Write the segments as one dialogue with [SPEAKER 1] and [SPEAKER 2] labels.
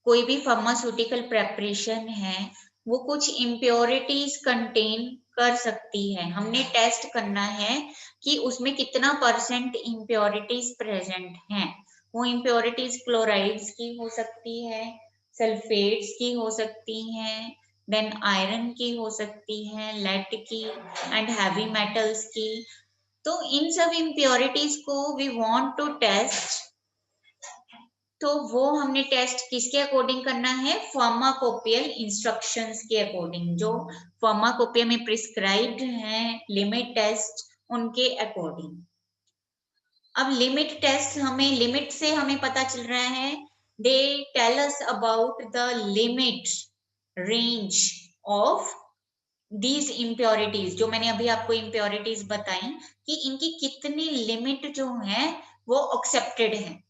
[SPEAKER 1] कोई भी pharmaceutical preparation है वो कुछ इम्प्योरिटीज कंटेन कर सकती है। हमने टेस्ट करना है कि उसमें कितना परसेंट इम्प्योरिटीज प्रेजेंट हैं। वो इम्प्योरिटीज क्लोराइड्स की हो सकती है, सल्फेट्स की हो सकती हैं, देन आयरन की हो सकती है, लेड की एंड हैवी मेटल्स की। तो इन सब इम्प्योरिटीज को वी वांट टू टेस्ट। तो वो हमने टेस्ट किसके अकॉर्डिंग करना है? फार्माकोपियल इंस्ट्रक्शंस के अकॉर्डिंग, जो फार्माकोपिया में प्रिस्क्राइब्ड हैं लिमिट टेस्ट, उनके अकॉर्डिंग। अब लिमिट टेस्ट लिमिट से हमें पता चल रहा है, they tell us about the limit range of these impurities. जो मैंने अभी आपको इम्प्योरिटीज बताई कि इनकी कितनी लिमिट जो है वो एक्सेप्टेड है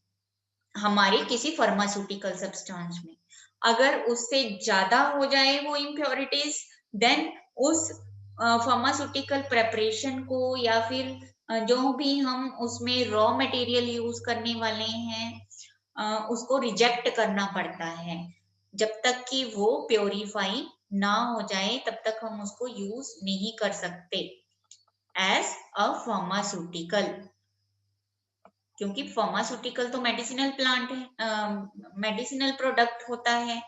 [SPEAKER 1] हमारे किसी फार्मास्यूटिकल सब्सटेंस में। अगर उससे ज्यादा हो जाए वो इम्प्योरिटीज, देन उस फार्मास्यूटिकल प्रेपरेशन को या फिर जो भी हम उसमें रॉ मटेरियल यूज करने वाले हैं उसको रिजेक्ट करना पड़ता है। जब तक कि वो प्योरीफाई ना हो जाए तब तक हम उसको यूज नहीं कर सकते एज अ फार्मास्यूटिकल। क्योंकि फार्मास्यूटिकल तो मेडिसिनल प्लांट है, मेडिसिनल प्रोडक्ट होता है।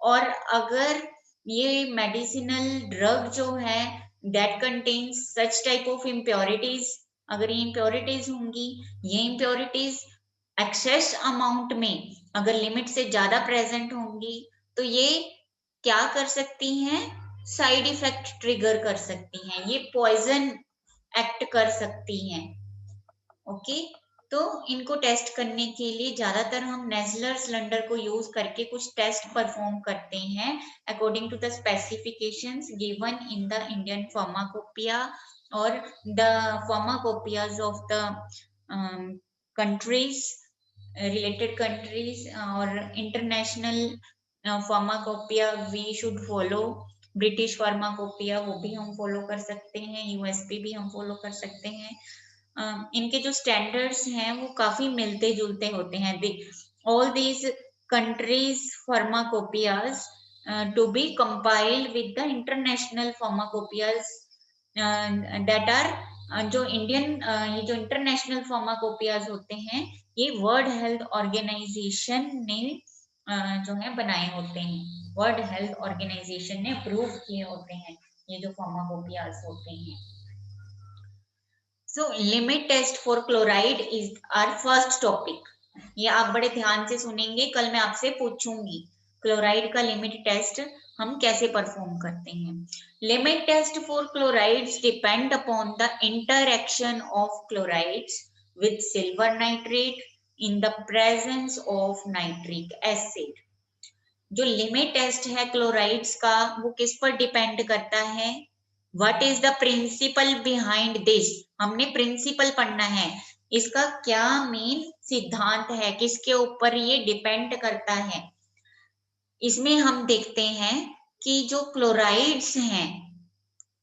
[SPEAKER 1] और अगर ये मेडिसिनल ड्रग जो है that contains such type of impurities, अगर ये इम्प्योरिटीज होंगी, ये इम्प्योरिटीज एक्सेस अमाउंट में अगर लिमिट से ज्यादा प्रेजेंट होंगी, तो ये क्या कर सकती हैं? साइड इफेक्ट ट्रिगर कर सकती हैं, ये पॉइजन एक्ट कर सकती हैं। ओके, तो इनको टेस्ट करने के लिए ज्यादातर हम नेजलर सिलेंडर को यूज करके कुछ टेस्ट परफॉर्म करते हैं according to the specifications given in the Indian pharmacopoeia और the pharmacopoeias of the countries, related countries और international pharmacopoeia we should follow. British pharmacopoeia वो भी हम फॉलो कर सकते हैं, यूएसपी भी हम फॉलो कर सकते हैं। इनके जो स्टैंडर्ड्स हैं वो काफी मिलते जुलते होते हैं। All these countries pharmacopoeias to be compiled with the international pharmacopoeias that are जो इंडियन ये जो इंटरनेशनल फार्माकोपियाज होते हैं ये वर्ल्ड हेल्थ ऑर्गेनाइजेशन ने जो है बनाए होते हैं, वर्ल्ड हेल्थ ऑर्गेनाइजेशन ने अप्रूव किए होते हैं ये जो फार्माकोपियाज होते हैं। So limit test for chloride is our first topic। ये आप बड़े ध्यान से सुनेंगे, कल मैं आपसे पूछूंगी क्लोराइड का लिमिट टेस्ट हम कैसे परफॉर्म करते हैं। Limit test for chlorides depend upon the interaction of chlorides with silver nitrate in the presence of nitric acid. जो लिमिट टेस्ट है क्लोराइड्स का वो किस पर डिपेंड करता है? What is the principle behind this? हमने प्रिंसिपल पढ़ना है, इसका क्या मेन सिद्धांत है, किसके ऊपर ये डिपेंड करता है। इसमें हम देखते हैं कि जो क्लोराइड्स हैं,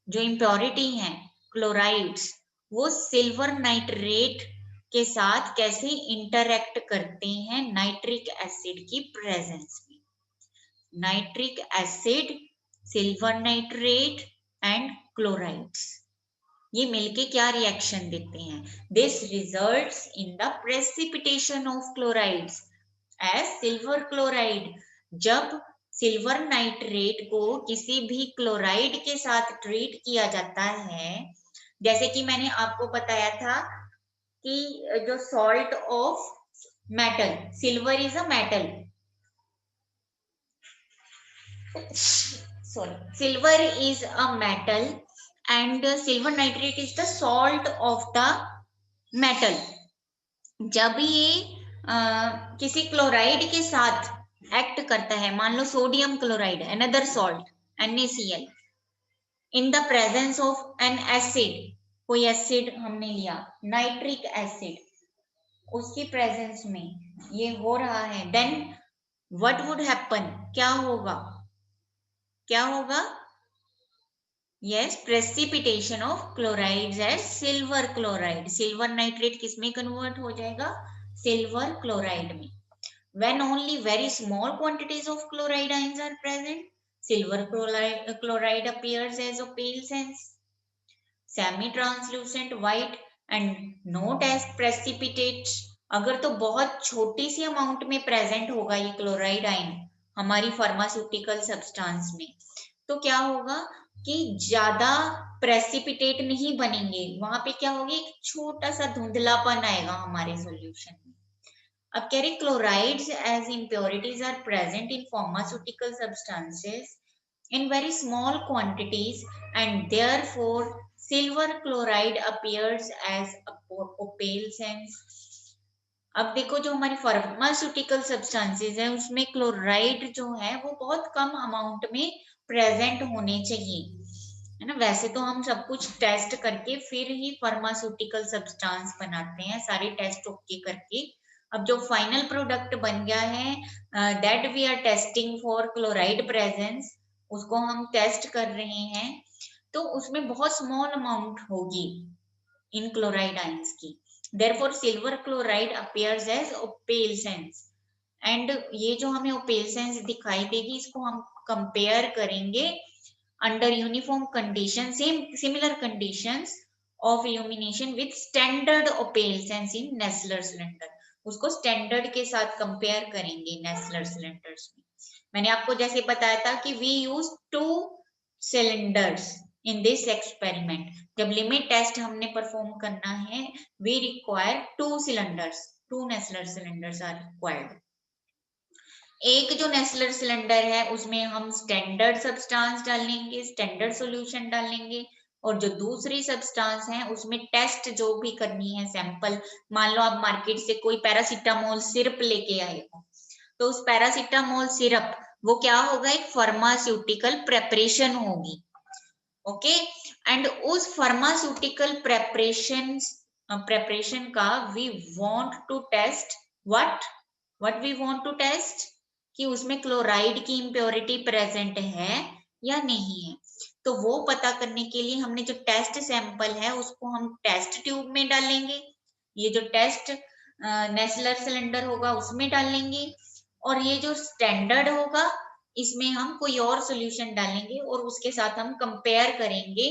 [SPEAKER 1] जो इम्प्योरिटी हैं क्लोराइड्स, वो सिल्वर नाइट्रेट के साथ कैसे इंटरैक्ट करते हैं नाइट्रिक एसिड की प्रेजेंस में। Nitric acid, silver nitrate and chlorides, ये मिलके क्या रिएक्शन देते हैं? This results in the precipitation of chlorides as silver chloride. जब सिल्वर नाइट्रेट को किसी भी क्लोराइड के साथ ट्रीट किया जाता है, जैसे कि मैंने आपको बताया था कि जो salt of metal, silver is a metal, sorry, silver is a metal and silver nitrate is the salt of the metal। जब ये किसी क्लोराइड के साथ एक्ट करता है, मान लो sodium chloride, another salt NaCl, in the presence of an acid, कोई एसिड हमने लिया नाइट्रिक एसिड, उसकी प्रेजेंस में ये हो रहा है, देन व्हाट वुड हैपन? क्या होगा? क्या होगा? Yes, precipitation of chlorides as silver chloride. Silver nitrate किसमें कन्वर्ट हो जाएगा? सिल्वर क्लोराइड में। When only very small quantities of chloride ions are present, silver chloride appears as a pale sense, semi-translucent white and not as precipitate. अगर तो बहुत छोटी सी amount में present होगा ये क्लोराइड आयन हमारी फार्मास्यूटिकल सब्सटेंस में, तो क्या होगा कि ज्यादा प्रेसिपिटेट नहीं बनेंगे, वहां पे क्या होगी, एक छोटा सा धुंधलापन आएगा हमारे सॉल्यूशन में। अब कह रहे chlorides as impurities are present in pharmaceutical substances in very small quantities and therefore silver chloride appears as a opal sense। अब देखो जो हमारी फार्मास्यूटिकल सब्सटेंसेस है उसमें क्लोराइड जो है वो बहुत कम अमाउंट में प्रेजेंट होने चाहिए, है ना। वैसे तो हम सब कुछ टेस्ट करके फिर ही फार्मास्यूटिकल सब्सटेंस बनाते हैं, सारे टेस्ट ओके करके। अब जो फाइनल प्रोडक्ट बन गया है that we are testing for chloride presence, उसको हम टेस्ट कर रहे हैं, तो उसमें बहुत स्मॉल अमाउंट होगी इन क्लोराइड आयंस की। therefore silver chloride appears as opal sense and ये जो हमें opal sense दिखाई देगी इसको हम कंपेयर करेंगे under uniform conditions, similar conditions of illumination with standard opal sense in Nessler cylinder। उसको स्टैंडर्ड के साथ कंपेयर करेंगे नेस्लर सिलेंडर्स में। मैंने आपको जैसे बताया था कि we use 2 cylinders in this experiment. जब लिमिट टेस्ट हमने परफॉर्म करना है we require 2 cylinders, 2 Nessler cylinders are required. एक जो नेस्लर सिलेंडर है उसमें हम स्टैंडर्ड सब्सटेंस डालेंगे, स्टैंडर्ड सॉल्यूशन डालेंगे, और जो दूसरी सब्सटेंस है उसमें टेस्ट जो भी करनी है सैंपल, मान लो आप मार्केट से कोई पैरासीटामोल सिरप लेके आए हो, तो उस पैरासीटामोल सिरप वो क्या होगा, एक फार्मास्यूटिकल प्रेपरेशन होगी, ओके। एंड उस फार्मास्यूटिकल प्रेपरेशन का we want to test what we want to test, कि उसमें क्लोराइड की इम्प्योरिटी प्रेजेंट है या नहीं है। तो वो पता करने के लिए हमने जो टेस्ट सैंपल है उसको हम टेस्ट ट्यूब में डालेंगे, ये जो टेस्ट नेस्लर सिलेंडर होगा उसमें डालेंगे, और ये जो स्टैंडर्ड होगा इसमें हम कोई और सॉल्यूशन डालेंगे और उसके साथ हम कंपेयर करेंगे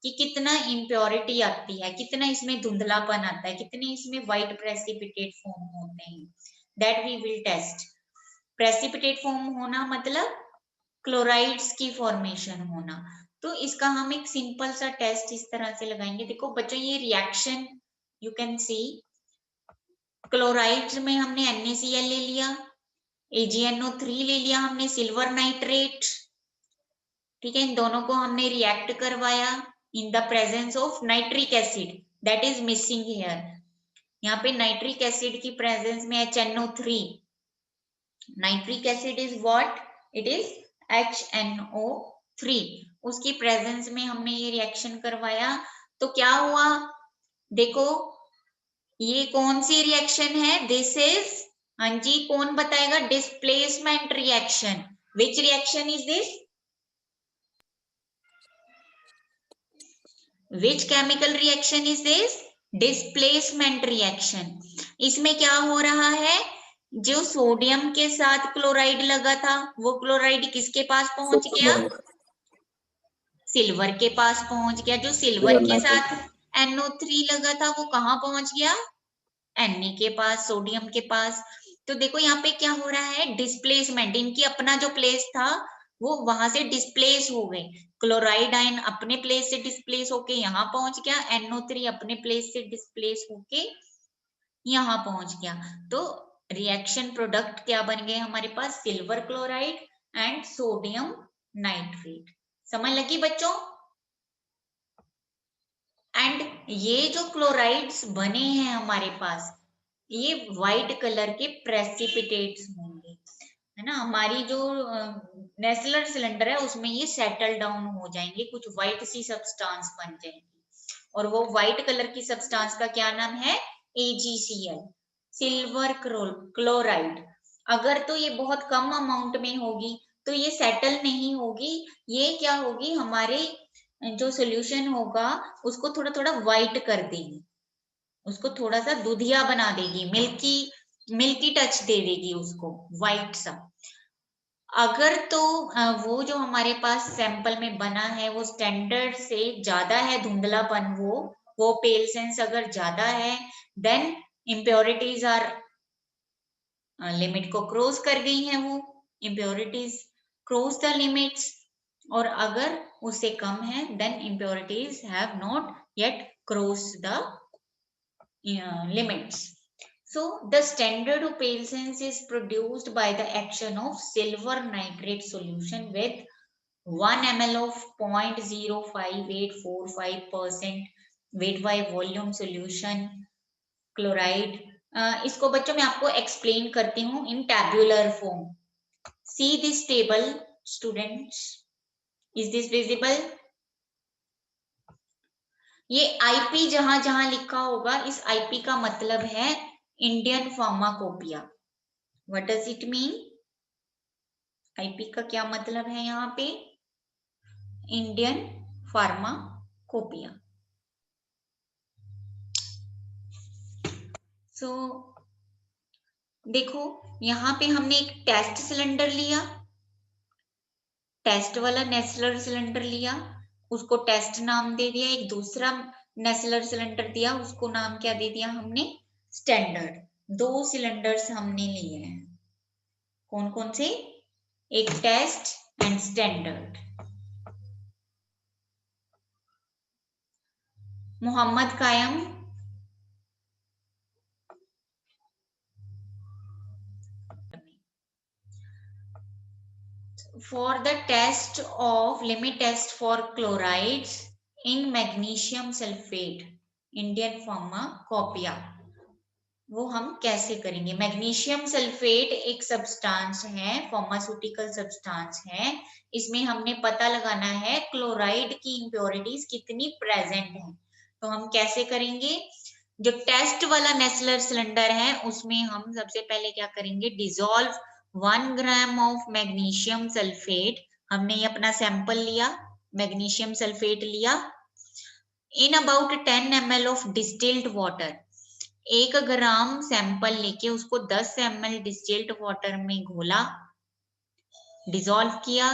[SPEAKER 1] कि कितना इम्प्योरिटी आती है, कितना इसमें धुंधलापन आता है, कितने इसमें व्हाइट प्रेसिपिटेट फॉर्म होते हैं, that we will test. Precipitate form होना मतलब क्लोराइड्स की फॉर्मेशन होना। तो इसका हम एक सिंपल सा टेस्ट इस तरह से लगाएंगे। देखो बच्चों ये reaction you can see, chlorides में हमने NaCl ले लिया, AgNO3 ले लिया हमने, सिल्वर नाइट्रेट, ठीक है, इन दोनों को हमने रिएक्ट करवाया इन the presence of nitric acid, that is missing here. यहाँ पे नाइट्रिक एसिड की प्रेजेंस में HNO3, nitric acid is what, it is HNO3, उसकी प्रेजेंस में हमने ये रिएक्शन करवाया, तो क्या हुआ, देखो ये कौन सी रिएक्शन है, दिस इज, हाँ जी कौन बताएगा, displacement reaction. Which reaction is this, which chemical reaction is this, displacement reaction. इसमें क्या हो रहा है, जो सोडियम के साथ क्लोराइड लगा था वो क्लोराइड किसके पास पहुंच गया, सिल्वर के पास पहुंच गया। जो सिल्वर के साथ NO3 लगा था वो कहाँ पहुंच गया, Na के पास, सोडियम के पास। तो देखो यहाँ पे क्या हो रहा है, डिस्प्लेसमेंट, इनकी अपना जो प्लेस था वो वहां से डिस्प्लेस हो गए, क्लोराइड आयन अपने प्लेस से डिस्प्लेस होके यहाँ पहुंच गया, NO3 अपने प्लेस से डिस्प्लेस होके यहाँ पहुंच गया। तो रिएक्शन प्रोडक्ट क्या बन गए हमारे पास, silver chloride and sodium nitrate. समझ लगी बच्चों। एंड ये जो क्लोराइड्स बने हैं हमारे पास ये व्हाइट कलर के प्रेसिपिटेट्स होंगे, है ना। हमारी जो नेस्लर सिलेंडर है उसमें ये सेटल डाउन हो जाएंगे, कुछ व्हाइट सी सब्सटेंस बन जाएंगी, और वो व्हाइट कलर की सब्सटेंस का क्या नाम है, AgCl, सिल्वर क्लोराइड। अगर तो ये बहुत कम अमाउंट में होगी तो ये सेटल नहीं होगी, ये क्या होगी, हमारे जो सोल्यूशन होगा उसको थोड़ा थोड़ा व्हाइट कर देगी, उसको थोड़ा सा दूधिया बना देगी, मिल्की मिल्की टच दे देगी उसको, व्हाइट सा। अगर तो वो जो हमारे पास सैंपल में बना है वो स्टैंडर्ड से ज्यादा है, धुंधलापन, वो पेल सेंस अगर ज्यादा है, देन इम्प्योरिटीज आर लिमिट को क्रॉस कर गई हैं, वो इम्प्योरिटीज क्रॉस द लिमिट्स। और अगर उससे कम है, then impurities have not yet cross the limits. So the standard of pale sense is produced by the action of silver nitrate solution with 1 ml of 0.05845% weight by volume solution chloride. इसको बच्चों मैं आपको explain करती हूँ in tabular form. See this table, students. Is this visible? ये IP जहां जहां लिखा होगा, इस आईपी का मतलब है Indian pharmacopoeia. What does it mean? IP का क्या मतलब है यहाँ पे? Indian pharmacopoeia. सो देखो, यहाँ पे हमने एक टेस्ट सिलेंडर लिया, टेस्ट वाला नेस्लर सिलेंडर लिया, उसको टेस्ट नाम दे दिया। एक दूसरा नेस्लर सिलेंडर दिया, उसको नाम क्या दे दिया हमने? स्टैंडर्ड। दो सिलेंडर्स हमने लिए हैं। कौन कौन से? एक टेस्ट एंड स्टैंडर्ड। मोहम्मद कायम, for the test of limit test for chlorides in magnesium sulfate, Indian pharmacopoeia, वो हम कैसे करेंगे? मैग्नीशियम सल्फेट एक सब्सटेंस है, फार्मास्यूटिकल सब्सटेंस है। इसमें हमने पता लगाना है क्लोराइड की इंप्योरिटीज कितनी प्रेजेंट है। तो हम कैसे करेंगे? जो टेस्ट वाला नेस्लर सिलेंडर है उसमें हम सबसे पहले क्या करेंगे? Dissolve 1 gram of magnesium sulphate. हमने ये अपना सैंपल लिया, मैग्नीशियम सल्फेट लिया, in about 10 ml of distilled water. 1 gram sample लेके उसको 10 ml डिस्टिल्ड वाटर में घोला, डिसॉल्व किया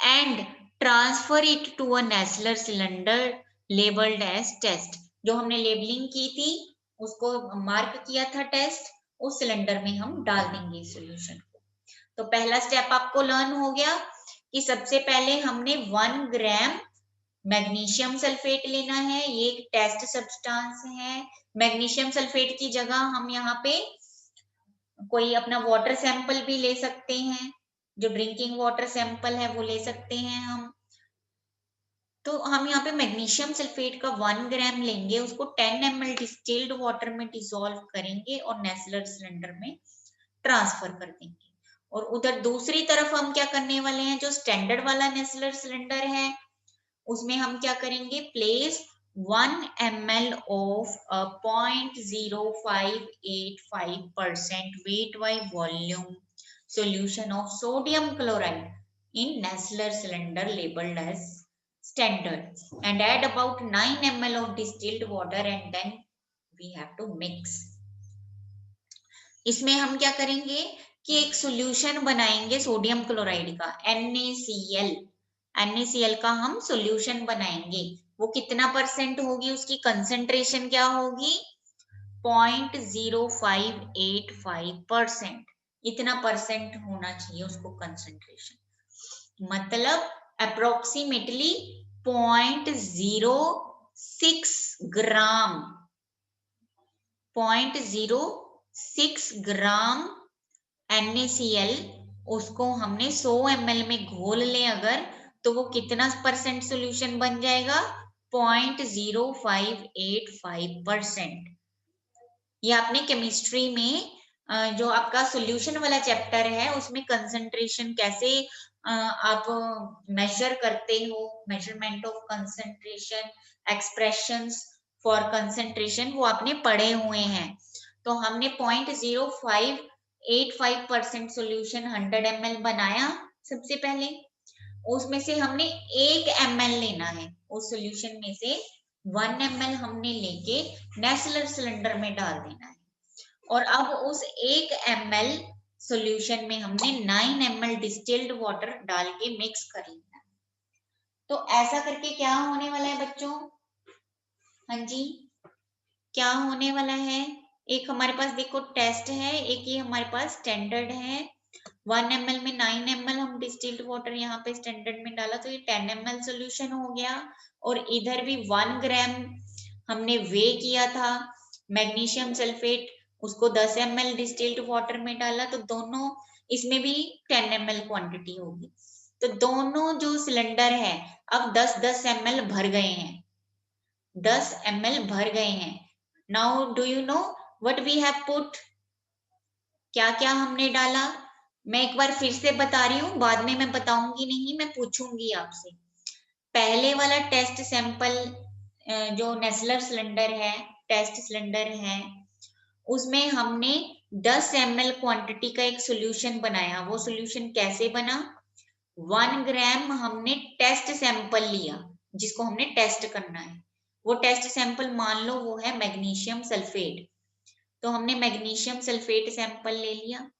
[SPEAKER 1] and transfer it to a Nessler cylinder labelled as test. जो हमने लेबलिंग की थी उसको मार्क किया था टेस्ट, उस सिलेंडर में हम डाल देंगे सॉल्यूशन को। तो पहला स्टेप आपको लर्न हो गया कि सबसे पहले हमने 1 ग्राम मैग्नीशियम सल्फेट लेना है। ये एक टेस्ट सब्सटेंस है। मैग्नीशियम सल्फेट की जगह हम यहाँ पे कोई अपना वाटर सैंपल भी ले सकते हैं, जो ड्रिंकिंग वाटर सैंपल है वो ले सकते हैं हम। तो हम यहाँ पे मैग्नीशियम सल्फेट का 1 ग्राम लेंगे, उसको 10 ml डिस्टिल्ड वाटर में डिसॉल्व करेंगे और नेस्लर सिलेंडर में ट्रांसफर कर देंगे। और उधर दूसरी तरफ हम क्या करने वाले हैं? जो स्टैंडर्ड वाला नेस्लर सिलेंडर है उसमें हम क्या करेंगे? Place 1 ml of a 0.0585% weight by volume solution of sodium chloride in Nessler cylinder labeled as standard and add about 9 ml of distilled water and then we have to mix. इसमें हम क्या करेंगे कि एक सॉल्यूशन बनाएंगे sodium chloride का, NaCl। NaCl का हम सॉल्यूशन बनाएंगे। वो कितना परसेंट होगी? उसकी कंसंट्रेशन क्या होगी? 0.0585%। इतना परसेंट होना चाहिए उसको कंसंट्रेशन, मतलब अप्रोक्सीमेटली 0.06 ग्राम, 0.06 ग्राम NaCl। उसको हमने 100 ml में घोल ले अगर, तो वो कितना परसेंट सोल्यूशन बन जाएगा? 0.0585%। ये आपने केमिस्ट्री में जो आपका सॉल्यूशन वाला चैप्टर है उसमें कंसंट्रेशन कैसे आप मेजर करते हो, measurement of concentration, expressions for concentration, वो आपने पढ़े हुए हैं। तो हमने 0.0585% सॉल्यूशन 100 ml बनाया सबसे पहले, उसमें से हमने 1 ml लेना है, उस सॉल्यूशन में से 1 ml हमने लेके नेस्लर सिलेंडर में डाल देना है। और अब उस 1 ml सॉल्यूशन में हमने 9 ml डिस्टिल्ड वाटर डाल के मिक्स कर लिया। तो ऐसा करके क्या होने वाला है बच्चों? हाँ जी, क्या होने वाला है? एक हमारे पास देखो टेस्ट है, एक ये हमारे पास स्टैंडर्ड है। 1 ml में 9 ml हम डिस्टिल्ड वाटर यहाँ पे स्टैंडर्ड में डाला तो ये 10 ml सोल्यूशन हो गया। और इधर भी 1 ग्राम हमने वे किया था मैग्नीशियम सल्फेट, उसको 10 ml डिस्टिल्ड वाटर में डाला तो दोनों इसमें भी 10 ml क्वांटिटी होगी। तो दोनों जो सिलेंडर है अब 10-10 ml भर गए हैं, 10 ml भर गए हैं। Now do you know what we have put? क्या क्या हमने डाला? मैं एक बार फिर से बता रही हूँ, बाद में मैं बताऊंगी नहीं, मैं पूछूंगी आपसे। पहले वाला टेस्ट सैंपल जो नेस्लर सिलेंडर है, टेस्ट सिलेंडर है, उसमें हमने 10 ml क्वांटिटी का एक सॉल्यूशन बनाया। वो सॉल्यूशन कैसे बना? 1 ग्राम हमने टेस्ट सैंपल लिया जिसको हमने टेस्ट करना है। वो टेस्ट सैंपल मान लो वो है मैग्नीशियम सल्फेट, तो हमने मैग्नीशियम सल्फेट सैंपल ले लिया।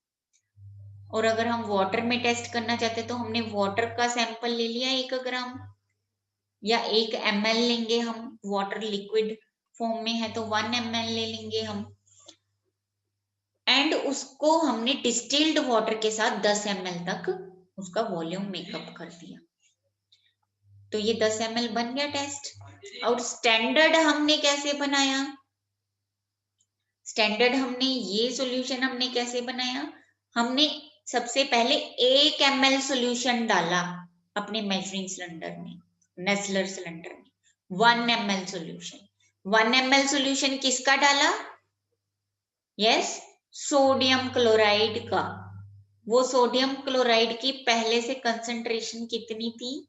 [SPEAKER 1] और अगर हम वाटर में टेस्ट करना चाहते तो हमने वाटर का सैंपल ले लिया 1 ग्राम, या 1 ml लेंगे हम, वाटर लिक्विड फॉर्म में है तो 1 ml ले लेंगे हम, एंड उसको हमने डिस्टिल्ड वाटर के साथ 10 ml तक उसका वॉल्यूम मेकअप कर दिया। तो ये 10 ml बन गया टेस्ट। और स्टैंडर्ड हमने कैसे बनाया? स्टैंडर्ड हमने ये सॉल्यूशन हमने कैसे बनाया? हमने सबसे पहले 1 ml सॉल्यूशन डाला अपने मेजरिंग सिलेंडर में, नेस्लर सिलेंडर में 1 ml सॉल्यूशन। 1 ml सॉल्यूशन किसका डाला? यस, सोडियम क्लोराइड का। वो सोडियम क्लोराइड की पहले से कंसंट्रेशन कितनी थी?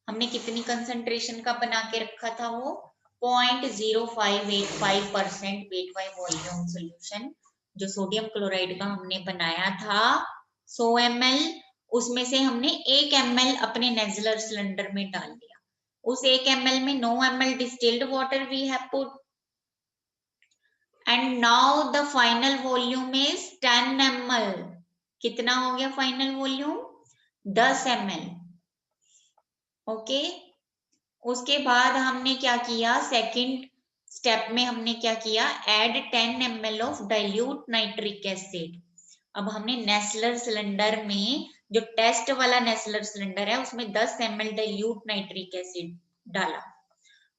[SPEAKER 1] हमने कितनी कंसंट्रेशन का बना के रखा था? वो 0.0585% वेट बाय वॉल्यूम सॉल्यूशन जो सोडियम क्लोराइड का हमने बनाया था 100 ml, उसमें से हमने 1 ml अपने नेज़लर सिलेंडर में डाल दिया। उस 1 ml में 9 ml distilled water we have put, and now the final volume is 10 ml। कितना हो गया फाइनल वॉल्यूम? 10 ml। ओके, उसके बाद हमने क्या किया? सेकंड स्टेप में हमने क्या किया? Add 10 ml of dilute nitric acid. अब हमने नेस्लर सिलेंडर में, जो टेस्ट वाला नेस्लर सिलेंडर है उसमें 10 ml डाइल्यूट नाइट्रिक एसिड डाला,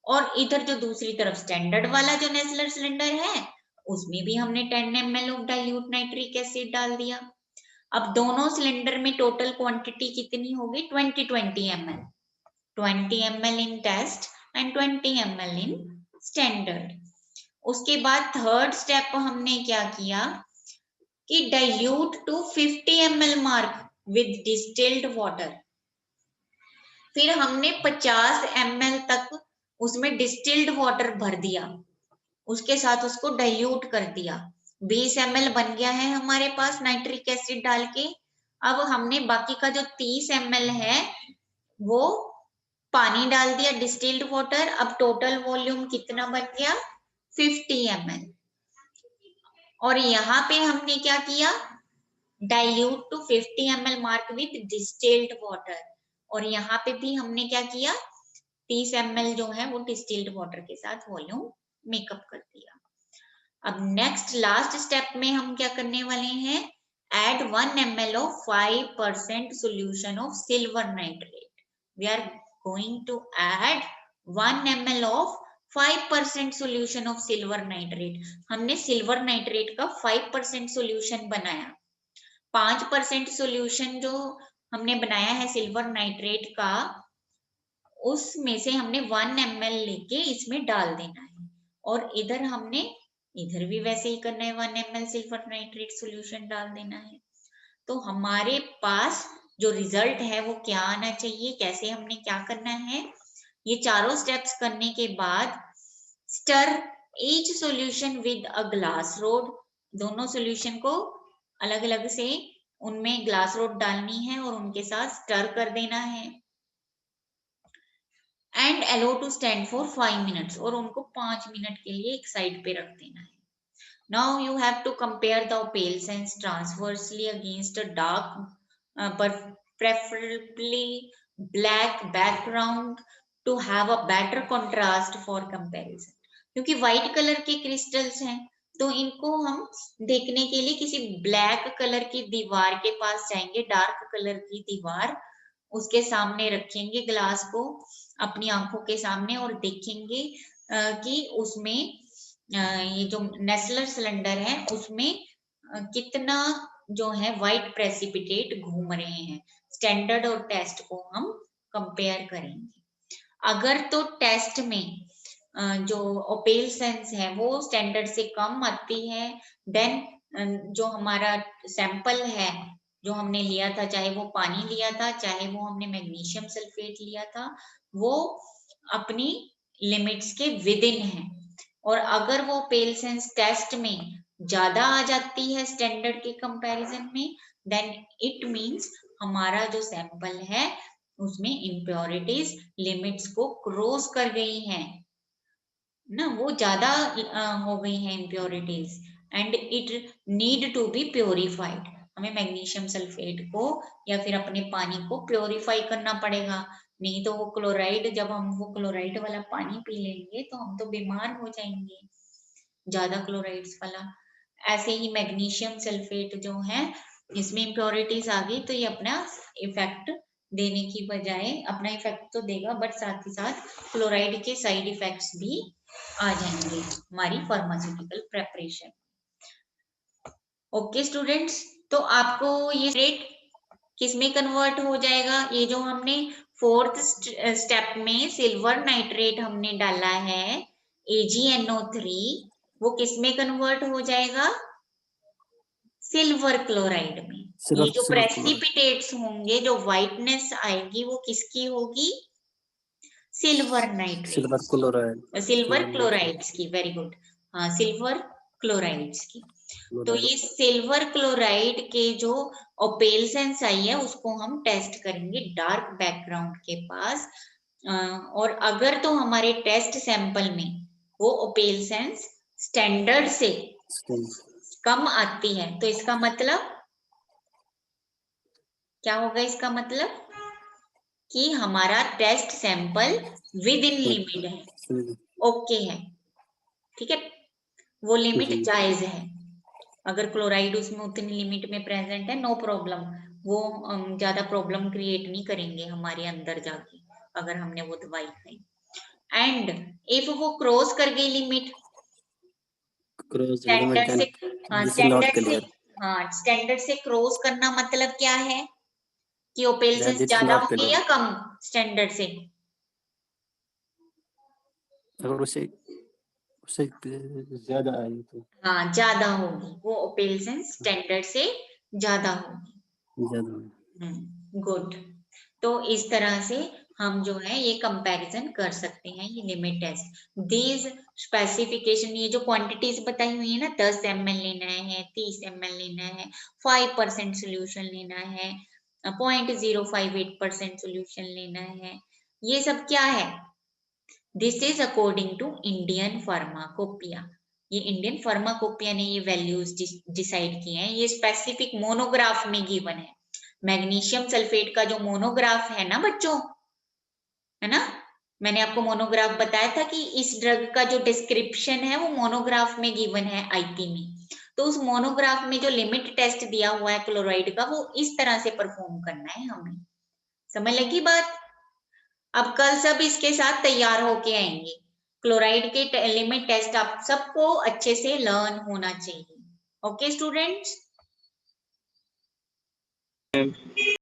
[SPEAKER 1] और इधर जो दूसरी तरफ स्टैंडर्ड वाला जो नेस्लर सिलेंडर है उसमें भी हमने 10 ml of dilute nitric acid डाल दिया। अब दोनों सिलेंडर में टोटल क्वांटिटी कितनी होगी? 20 ml, 20 ml in test and 20 ml in standard। उसके बाद थर्ड स्टेप हमने क्या किया कि dilute to 50 ml mark with distilled water. फिर हमने 50 ml तक उसमें डिस्टिल्ड वाटर भर दिया, उसके साथ उसको डाइल्यूट कर दिया। 20 ml बन गया है हमारे पास नाइट्रिक एसिड डाल के। अब हमने बाकी का जो 30 ml है वो पानी डाल दिया, डिस्टिल्ड वाटर। अब टोटल वॉल्यूम कितना बन गया? 50 ml। और यहाँ पे हमने क्या किया? Dilute to 50 ml mark with distilled water, और यहाँ पे भी हमने क्या किया? 30 ml जो है वो डिस्टिल्ड वाटर के साथ वॉल्यूम मेकअप कर दिया। अब नेक्स्ट लास्ट स्टेप में हम क्या करने वाले हैं? Add 1 ml of 5% solution of silver nitrate. We are going to add 1 ml of 5% solution of silver nitrate। हमने सिल्वर नाइट्रेट का 5% सोल्यूशन बनाया। 5% सोल्यूशन जो हमने बनाया है सिल्वर नाइट्रेट का, उसमें से हमने 1 ml लेके इसमें डाल देना है, और इधर हमने इधर भी वैसे ही करना है, 1 ml सिल्वर नाइट्रेट सोल्यूशन डाल देना है। तो हमारे पास जो रिजल्ट है वो क्या आना चाहिए? कैसे हमने क्या करना है? ये चारों स्टेप्स करने के बाद stir each solution with a glass rod. दोनों सॉल्यूशन को अलग अलग से उनमें ग्लास रोड डालनी है और उनके साथ स्टर कर देना है, and allow to stand for 5 minutes, और उनको 5 मिनट के लिए एक साइड पे रख देना है। Now you have to compare the opal sense transversely against a dark, but preferably black background to have a better contrast for comparison. क्योंकि व्हाइट कलर के क्रिस्टल्स हैं तो इनको हम देखने के लिए किसी ब्लैक कलर की दीवार के पास जाएंगे, डार्क कलर की दीवार, उसके सामने रखेंगे ग्लास को अपनी आंखों के सामने और देखेंगे कि उसमें ये जो नेस्लर सिलेंडर है उसमें कितना जो है व्हाइट प्रेसिपिटेट घूम रहे हैं। स्टैंडर्ड और टेस्ट को हम कंपेयर करेंगे। अगर तो टेस्ट में जो ओपेल सेंस है वो स्टैंडर्ड से कम आती है, देन जो हमारा सैंपल है जो हमने लिया था, चाहे वो पानी लिया था चाहे वो हमने मैग्नीशियम सल्फेट लिया था, वो अपनी लिमिट्स के विद इन है। और अगर वो पेल सेंस टेस्ट में ज्यादा आ जाती है स्टैंडर्ड के कंपैरिजन में, देन इट मींस हमारा जो सैंपल है उसमें इम्प्योरिटीज लिमिट्स को क्रॉस कर गई हैं ना, वो ज्यादा हो गई हैं impurities, and it need to be purified. हमें मैग्नीशियम सल्फेट को या फिर अपने पानी को प्योरीफाई करना पड़ेगा, नहीं तो वो क्लोराइड, जब हम वो क्लोराइड वाला पानी पी लेंगे तो हम तो बीमार हो जाएंगे, ज्यादा क्लोराइड्स वाला। ऐसे ही मैग्नीशियम सल्फेट जो है इसमें इम्प्योरिटीज आ गई तो ये अपना इफेक्ट देने की बजाय, अपना इफेक्ट तो देगा बट साथ ही साथ क्लोराइड के साइड इफेक्ट्स भी आ जाएंगे हमारी फार्मास्यूटिकल प्रेपरेशन। ओके स्टूडेंट्स, तो आपको ये रेट किसमें कन्वर्ट हो जाएगा? ये जो हमने फोर्थ स्टेप में सिल्वर नाइट्रेट हमने डाला है AgNO3, वो किसमें कन्वर्ट हो जाएगा? सिल्वर क्लोराइड में। ये जो प्रेसिपिटेट्स होंगे, जो व्हाइटनेस आएगी वो किसकी होगी? सिल्वर नाइट्रेट, सिल्वर क्लोराइड्स की। वेरी गुड, हाँ सिल्वर क्लोराइड्स की। तो ये सिल्वर क्लोराइड के जो ओपेल सेंस आई है उसको हम टेस्ट करेंगे डार्क बैकग्राउंड के पास, और अगर तो हमारे टेस्ट सैंपल में वो ओपेल सेंस स्टैंडर्ड से कम आती है तो इसका मतलब क्या होगा? इसका मतलब कि हमारा test sample within limit है, ओके है, ठीक है, वो लिमिट जायज है। अगर क्लोराइड उसमें उतनी लिमिट में प्रेजेंट है, नो प्रॉब्लम, वो ज्यादा प्रॉब्लम क्रिएट नहीं करेंगे हमारे अंदर जाके अगर हमने वो दवाई खाई। एंड इफ वो क्रॉस कर गई लिमिट स्टैंडर्ड से क्रॉस करना मतलब क्या है कि ओपेल सेंस ज्यादा होंगे या कम स्टैंडर्ड से?
[SPEAKER 2] अगर उसे ज्यादा आई तो
[SPEAKER 1] हाँ ज्यादा होगी, वो ओपेल सेंस स्टैंडर्ड से ज्यादा होगी। गुड। तो इस तरह से हम जो है ये कंपैरिजन कर सकते हैं, ये लिमिट टेस्ट। दीज स्पेसिफिकेशन, ये जो क्वांटिटीज बताई हुई है ना, 10 ml लेना है, 30 ml लेना है, 5% सोल्यूशन लेना है, 0.058% सोल्यूशन लेना है, ये सब क्या है? This is according to Indian pharmacopoeia. ये इंडियन फार्माकोपिया ने ये वैल्यूज डिसाइड किए हैं, ये स्पेसिफिक मोनोग्राफ में गिवन है। मैग्नीशियम सल्फेट का जो मोनोग्राफ है ना बच्चों, है ना, मैंने आपको मोनोग्राफ बताया था कि इस ड्रग का जो डिस्क्रिप्शन है वो मोनोग्राफ में गिवन है आईपी में। तो उस मोनोग्राफ में जो लिमिट टेस्ट दिया हुआ है क्लोराइड का, वो इस तरह से परफॉर्म करना है हमें। समझ लगी बात? अब कल सब इसके साथ तैयार होके आएंगे। क्लोराइड के लिमिट टेस्ट आप सबको अच्छे से लर्न होना चाहिए। Okay students?